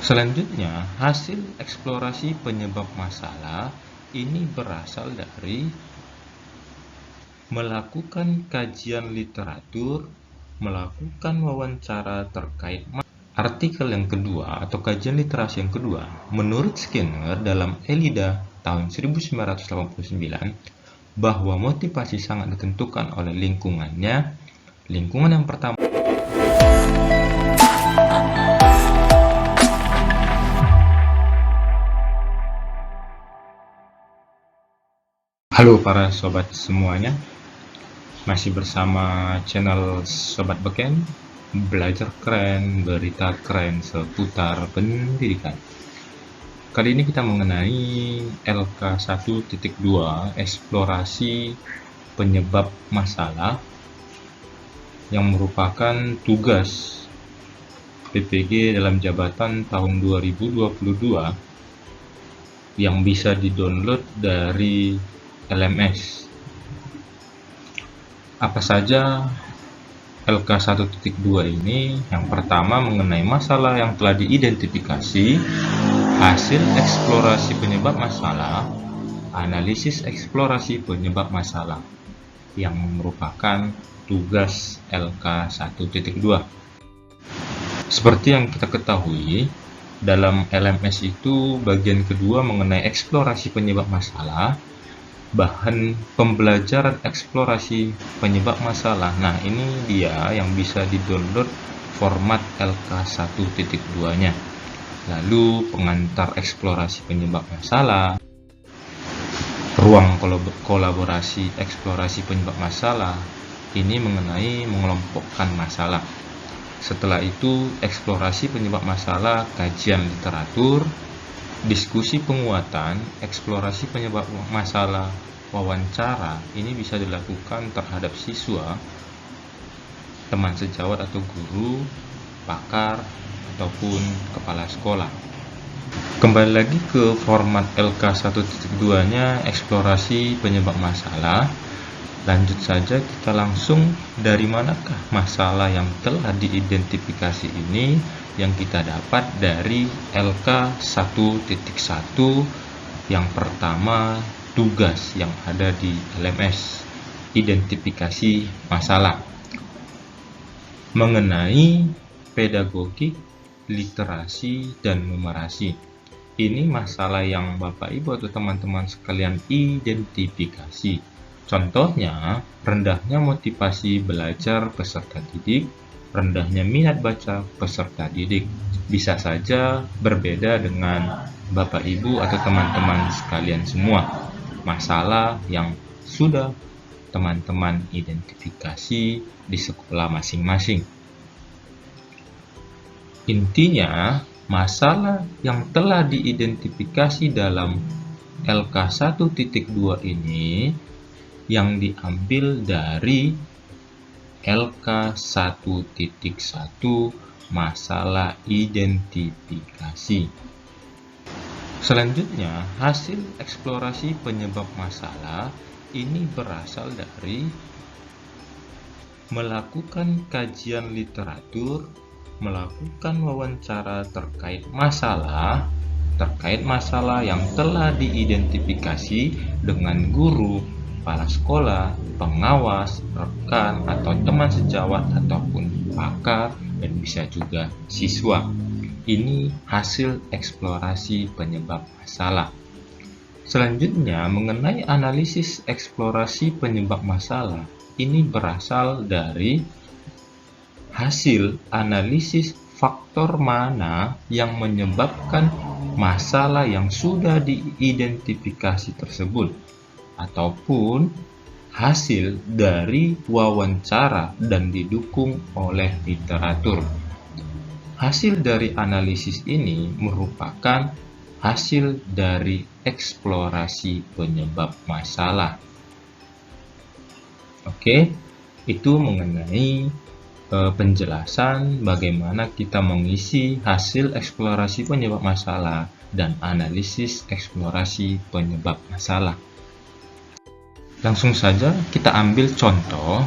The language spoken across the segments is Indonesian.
Selanjutnya, hasil eksplorasi penyebab masalah ini berasal dari melakukan kajian literatur, melakukan wawancara terkait artikel yang kedua atau kajian literasi yang kedua. Menurut Skinner dalam Elida tahun 1989, bahwa motivasi sangat ditentukan oleh lingkungannya. Lingkungan yang pertama Halo para sobat semuanya, masih bersama channel Sobat Beken, belajar keren, berita keren seputar pendidikan. Kali ini kita mengenai LK1.2, eksplorasi penyebab masalah, yang merupakan tugas PPG dalam jabatan tahun 2022 yang bisa di-download dari LMS. Apa saja LK1.2 ini? Yang pertama mengenai masalah yang telah diidentifikasi, hasil eksplorasi penyebab masalah, analisis eksplorasi penyebab masalah, yang merupakan tugas LK1.2. Seperti yang kita ketahui, dalam LMS itu bagian kedua mengenai eksplorasi penyebab masalah, bahan pembelajaran eksplorasi penyebab masalah. Nah, ini dia yang bisa di-download format LK1.2-nya. Lalu pengantar eksplorasi penyebab masalah, ruang kolaborasi eksplorasi penyebab masalah, ini mengenai mengelompokkan masalah. Setelah itu, eksplorasi penyebab masalah, kajian literatur, diskusi penguatan, eksplorasi penyebab masalah, wawancara, ini bisa dilakukan terhadap siswa, teman sejawat atau guru, pakar, ataupun kepala sekolah. Kembali lagi ke format LK1.2-nya, eksplorasi penyebab masalah. Lanjut saja, kita langsung dari manakah masalah yang telah diidentifikasi ini yang kita dapat dari LK1.1 yang pertama, tugas yang ada di LMS, identifikasi masalah. Mengenai pedagogik, literasi, dan numerasi. Ini masalah yang Bapak Ibu atau teman-teman sekalian identifikasi. Contohnya, rendahnya motivasi belajar peserta didik, rendahnya minat baca peserta didik. Bisa saja berbeda dengan Bapak Ibu atau teman-teman sekalian semua. Masalah yang sudah teman-teman identifikasi di sekolah masing-masing. Intinya, masalah yang telah diidentifikasi dalam LK1.2 ini yang diambil dari LK1.1 masalah identifikasi. Selanjutnya, hasil eksplorasi penyebab masalah ini berasal dari melakukan kajian literatur, melakukan wawancara terkait masalah yang telah diidentifikasi dengan guru, kepala sekolah, pengawas, rekan atau teman sejawat ataupun pakar, dan bisa juga siswa. Ini hasil eksplorasi penyebab masalah. Selanjutnya, mengenai analisis eksplorasi penyebab masalah, ini berasal dari hasil analisis faktor mana yang menyebabkan masalah yang sudah diidentifikasi tersebut, ataupun hasil dari wawancara dan didukung oleh literatur. Hasil dari analisis ini merupakan hasil dari eksplorasi penyebab masalah. Oke, itu mengenai penjelasan bagaimana kita mengisi hasil eksplorasi penyebab masalah dan analisis eksplorasi penyebab masalah. Langsung saja kita ambil contoh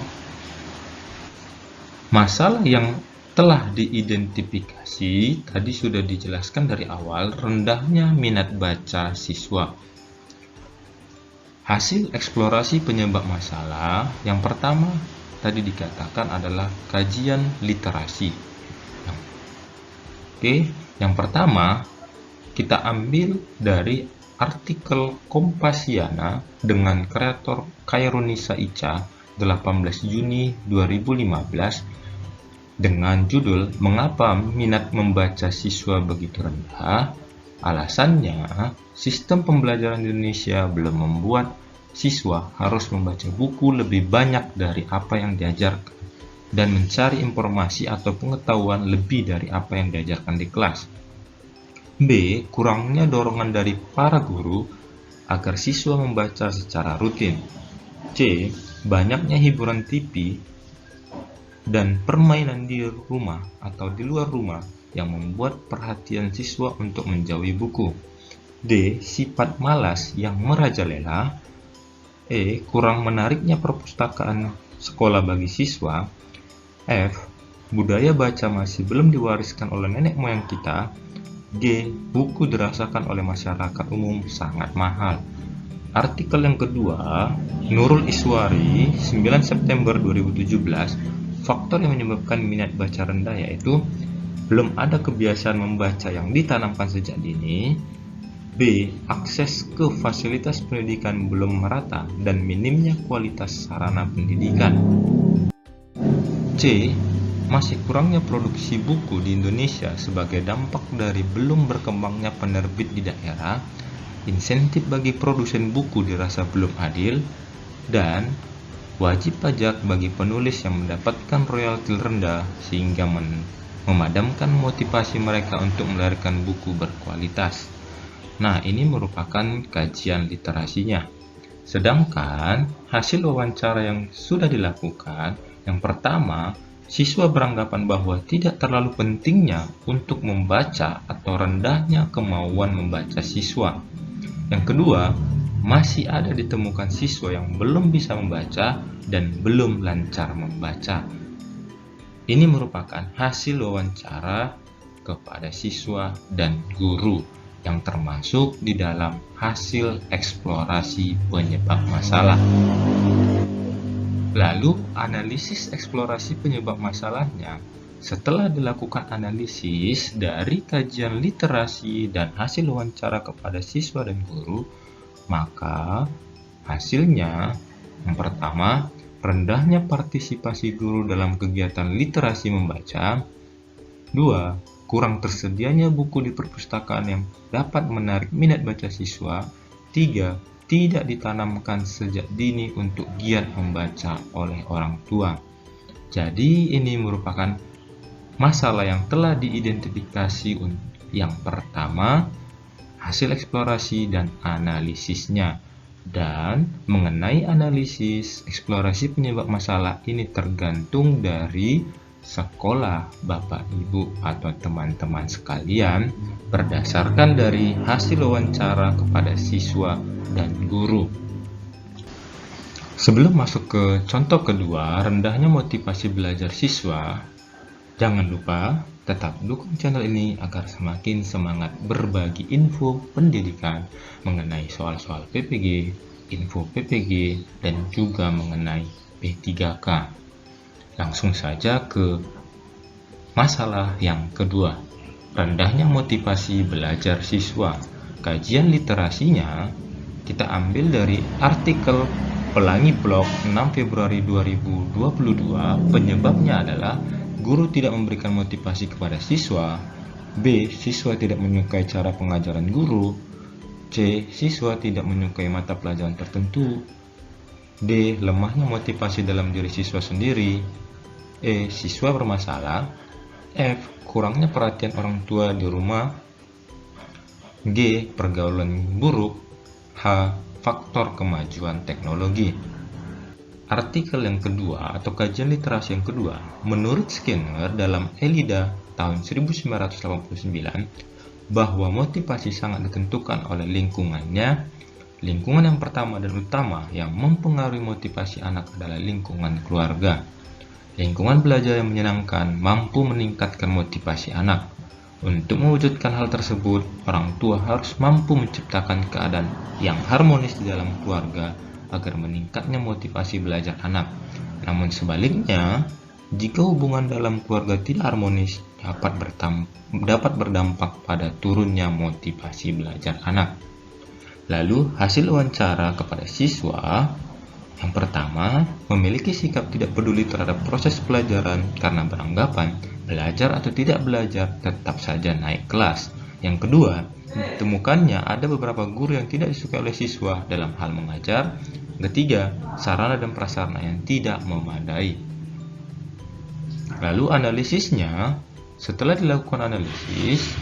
masalah yang telah diidentifikasi, tadi sudah dijelaskan dari awal, rendahnya minat baca siswa. Hasil eksplorasi penyebab masalah yang pertama tadi dikatakan adalah kajian literasi. Oke, yang pertama kita ambil dari artikel Kompasiana dengan kreator Khairunisa Ica 18 Juni 2015 dengan judul "Mengapa minat membaca siswa begitu rendah?" Alasannya, sistem pembelajaran di Indonesia belum membuat siswa harus membaca buku lebih banyak dari apa yang diajarkan dan mencari informasi atau pengetahuan lebih dari apa yang diajarkan di kelas. B. Kurangnya dorongan dari para guru agar siswa membaca secara rutin. C. Banyaknya hiburan TV dan permainan di rumah atau di luar rumah yang membuat perhatian siswa untuk menjauhi buku. D. Sifat malas yang merajalela. E. Kurang menariknya perpustakaan sekolah bagi siswa. F. Budaya baca masih belum diwariskan oleh nenek moyang kita. G. Buku dirasakan oleh masyarakat umum sangat mahal. Artikel yang kedua, Nurul Iswari, 9 September 2017, faktor yang menyebabkan minat baca rendah yaitu belum ada kebiasaan membaca yang ditanamkan sejak dini. B. Akses ke fasilitas pendidikan belum merata dan minimnya kualitas sarana pendidikan. C. Masih kurangnya produksi buku di Indonesia sebagai dampak dari belum berkembangnya penerbit di daerah, insentif bagi produsen buku dirasa belum adil, dan wajib pajak bagi penulis yang mendapatkan royalti rendah sehingga memadamkan motivasi mereka untuk melahirkan buku berkualitas. Nah, ini merupakan kajian literasinya. Sedangkan hasil wawancara yang sudah dilakukan, yang pertama, siswa beranggapan bahwa tidak terlalu pentingnya untuk membaca atau rendahnya kemauan membaca siswa. Yang kedua, masih ada ditemukan siswa yang belum bisa membaca dan belum lancar membaca. Ini merupakan hasil wawancara kepada siswa dan guru yang termasuk di dalam hasil eksplorasi penyebab masalah. Lalu, analisis eksplorasi penyebab masalahnya. Setelah dilakukan analisis dari kajian literasi dan hasil wawancara kepada siswa dan guru, maka hasilnya yang pertama, rendahnya partisipasi guru dalam kegiatan literasi membaca. 2. Kurang tersedianya buku di perpustakaan yang dapat menarik minat baca siswa. 3. Tidak ditanamkan sejak dini untuk giat membaca oleh orang tua. Jadi ini merupakan masalah yang telah diidentifikasi. Yang pertama, hasil eksplorasi dan analisisnya. Dan mengenai analisis eksplorasi penyebab masalah ini tergantung dari sekolah, Bapak Ibu atau teman-teman sekalian berdasarkan dari hasil wawancara kepada siswa dan guru. Sebelum masuk ke contoh kedua, rendahnya motivasi belajar siswa, jangan lupa tetap dukung channel ini agar semakin semangat berbagi info pendidikan mengenai soal-soal PPG, info PPG, dan juga mengenai P3K. Langsung saja ke masalah yang kedua, rendahnya motivasi belajar siswa. Kajian literasinya kita ambil dari artikel Pelangi Blog 6 Februari 2022. Penyebabnya adalah guru tidak memberikan motivasi kepada siswa. B. Siswa tidak menyukai cara pengajaran guru. C. Siswa tidak menyukai mata pelajaran tertentu. D. Lemahnya motivasi dalam diri siswa sendiri. E. Siswa bermasalah. F. Kurangnya perhatian orang tua di rumah. G. Pergaulan buruk. H. Faktor kemajuan teknologi. Artikel yang kedua atau kajian literasi yang kedua, menurut Skinner dalam Elida tahun 1989, bahwa motivasi sangat ditentukan oleh lingkungannya. Lingkungan yang pertama dan utama yang mempengaruhi motivasi anak adalah lingkungan keluarga. Lingkungan belajar yang menyenangkan mampu meningkatkan motivasi anak. Untuk mewujudkan hal tersebut, orang tua harus mampu menciptakan keadaan yang harmonis di dalam keluarga agar meningkatnya motivasi belajar anak. Namun sebaliknya, jika hubungan dalam keluarga tidak harmonis, dapat berdampak pada turunnya motivasi belajar anak. Lalu, hasil wawancara kepada siswa yang pertama, memiliki sikap tidak peduli terhadap proses pelajaran karena beranggapan belajar atau tidak belajar tetap saja naik kelas. Yang kedua, ditemukannya ada beberapa guru yang tidak disukai oleh siswa dalam hal mengajar. Ketiga, sarana dan prasarana yang tidak memadai. Lalu analisisnya, setelah dilakukan analisis,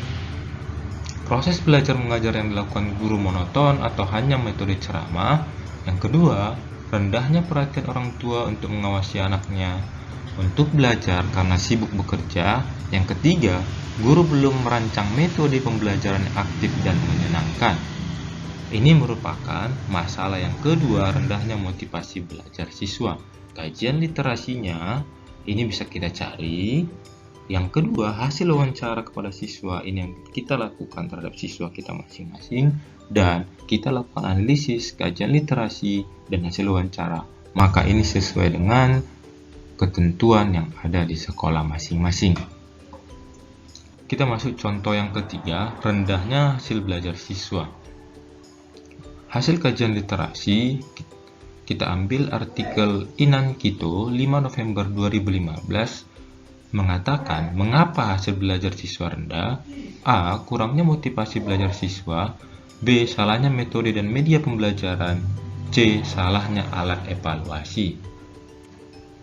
proses belajar mengajar yang dilakukan guru monoton atau hanya metode ceramah. Yang kedua, rendahnya perhatian orang tua untuk mengawasi anaknya untuk belajar karena sibuk bekerja. Yang ketiga, guru belum merancang metode pembelajaran yang aktif dan menyenangkan. Ini merupakan masalah yang kedua, rendahnya motivasi belajar siswa. Kajian literasinya ini bisa kita cari. Yang kedua, hasil wawancara kepada siswa ini yang kita lakukan terhadap siswa kita masing-masing, dan kita lakukan analisis, kajian literasi, dan hasil wawancara. Maka ini sesuai dengan ketentuan yang ada di sekolah masing-masing. Kita masuk contoh yang ketiga, rendahnya hasil belajar siswa. Hasil kajian literasi, kita ambil artikel Inan Kito 5 November 2015 mengatakan mengapa hasil belajar siswa rendah. A. Kurangnya motivasi belajar siswa. B. Salahnya metode dan media pembelajaran. C. Salahnya alat evaluasi.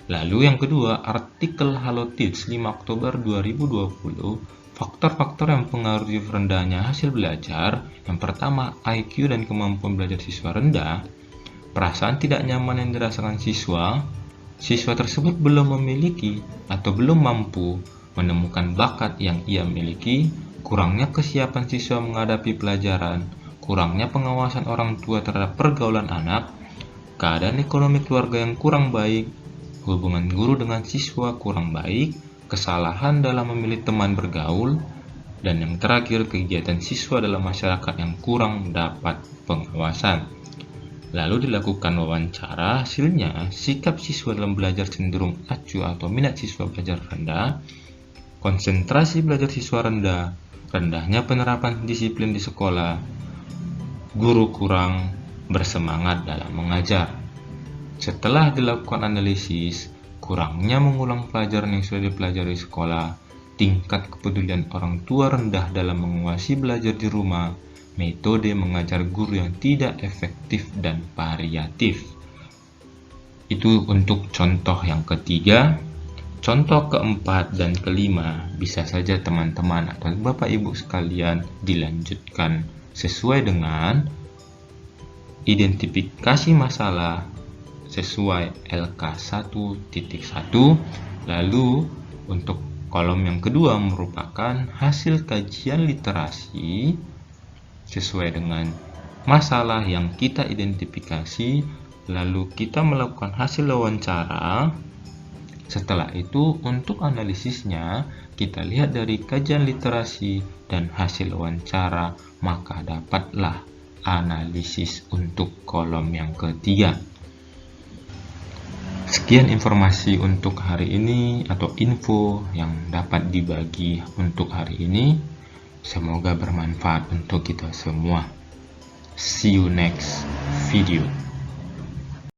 Lalu yang kedua, artikel Halo Teach 5 Oktober 2020, faktor-faktor yang mempengaruhi rendahnya hasil belajar. Yang pertama, IQ dan kemampuan belajar siswa rendah. Perasaan tidak nyaman yang dirasakan siswa. Siswa tersebut belum memiliki atau belum mampu menemukan bakat yang ia miliki. Kurangnya kesiapan siswa menghadapi pelajaran. Kurangnya pengawasan orang tua terhadap pergaulan anak. Keadaan ekonomi keluarga yang kurang baik. Hubungan guru dengan siswa kurang baik. Kesalahan dalam memilih teman bergaul. Dan yang terakhir, kegiatan siswa dalam masyarakat yang kurang dapat pengawasan. Lalu dilakukan wawancara, hasilnya sikap siswa dalam belajar cenderung acuh atau minat siswa belajar rendah, konsentrasi belajar siswa rendah, rendahnya penerapan disiplin di sekolah, guru kurang bersemangat dalam mengajar. Setelah dilakukan analisis, kurangnya mengulang pelajaran yang sudah dipelajari di sekolah, tingkat kepedulian orang tua rendah dalam menguasai belajar di rumah, metode mengajar guru yang tidak efektif dan variatif. Itu untuk contoh yang ketiga. Contoh keempat dan kelima bisa saja teman-teman atau Bapak Ibu sekalian dilanjutkan sesuai dengan identifikasi masalah sesuai LK 1.1. Lalu untuk kolom yang kedua merupakan hasil kajian literasi sesuai dengan masalah yang kita identifikasi, lalu kita melakukan hasil wawancara. Setelah itu, untuk analisisnya, kita lihat dari kajian literasi dan hasil wawancara, maka dapatlah analisis untuk kolom yang ketiga. Sekian informasi untuk hari ini atau info yang dapat dibagi untuk hari ini. Semoga bermanfaat untuk kita semua. See you next video.